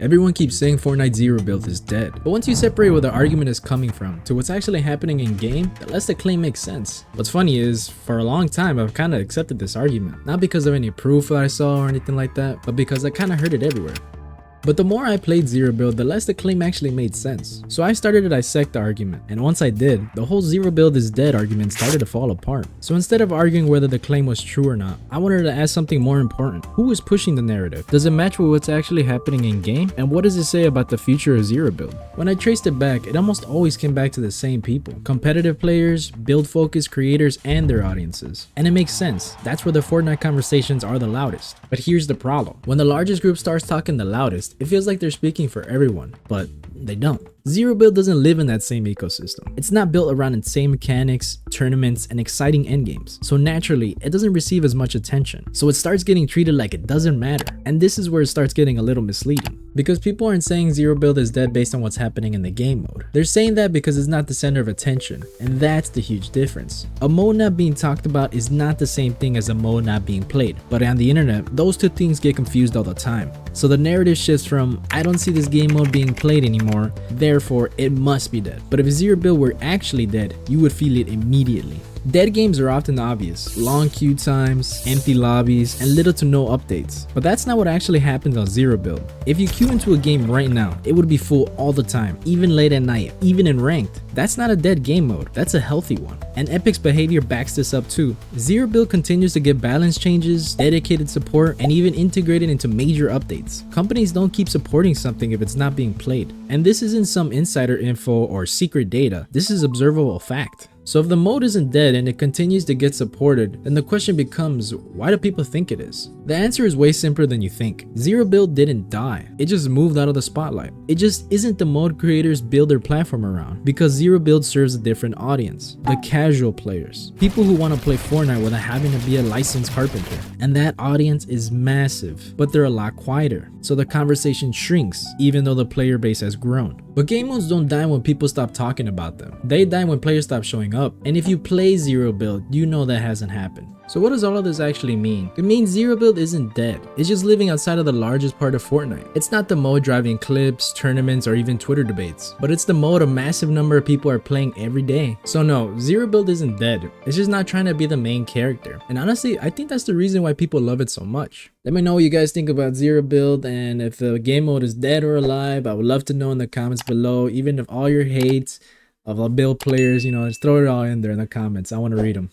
Everyone keeps saying Fortnite Zero Build is dead, but once you separate where the argument is coming from to what's actually happening in game, the less the claim makes sense. What's funny is, for a long time I've kinda accepted this argument, not because of any proof that I saw or anything like that, but because I kinda heard it everywhere. But the more I played Zero Build, the less the claim actually made sense. So I started to dissect the argument, and once I did, the whole Zero Build is dead argument started to fall apart. So instead of arguing whether the claim was true or not, I wanted to ask something more important. Who is pushing the narrative? Does it match with what's actually happening in game? And what does it say about the future of Zero Build? When I traced it back, it almost always came back to the same people. Competitive players, build-focused creators, and their audiences. And it makes sense. That's where the Fortnite conversations are the loudest. But here's the problem. When the largest group starts talking the loudest, it feels like they're speaking for everyone, but they don't. Zero Build doesn't live in that same ecosystem. It's not built around insane mechanics, tournaments, and exciting endgames. So naturally, it doesn't receive as much attention. So it starts getting treated like it doesn't matter. And this is where it starts getting a little misleading. Because people aren't saying Zero Build is dead based on what's happening in the game mode. They're saying that because it's not the center of attention. And that's the huge difference. A mode not being talked about is not the same thing as a mode not being played. But on the internet, those two things get confused all the time. So the narrative shifts from, I don't see this game mode being played anymore, therefore it must be dead. But if Zero Build were actually dead, you would feel it immediately. Dead games are often obvious, long queue times, empty lobbies, and little to no updates. But that's not what actually happens on Zero Build. If you queue into a game right now, it would be full all the time, even late at night, even in ranked. That's not a dead game mode, that's a healthy one. And Epic's behavior backs this up too. Zero Build continues to get balance changes, dedicated support, and even integrated into major updates. Companies don't keep supporting something if it's not being played. And this isn't some insider info or secret data, this is observable fact. So if the mode isn't dead and it continues to get supported, then the question becomes, why do people think it is? The answer is way simpler than you think. Zero Build didn't die, it just moved out of the spotlight. It just isn't the mode creators build their platform around, because Zero Build serves a different audience. The casual players. People who want to play Fortnite without having to be a licensed carpenter. And that audience is massive, but they're a lot quieter. So the conversation shrinks, even though the player base has grown. But game modes don't die when people stop talking about them. They die when players stop showing up. And if you play Zero Build, you know that hasn't happened. So what does all of this actually mean? It means Zero Build isn't dead. It's just living outside of the largest part of Fortnite. It's not the mode driving clips, tournaments, or even Twitter debates. But it's the mode a massive number of people are playing every day. So no, Zero Build isn't dead. It's just not trying to be the main character. And honestly, I think that's the reason why people love it so much. Let me know what you guys think about Zero Build, and if the game mode is dead or alive. I would love to know in the comments below. Even if all your hates of the build players, just throw it all in there in the comments. I want to read them.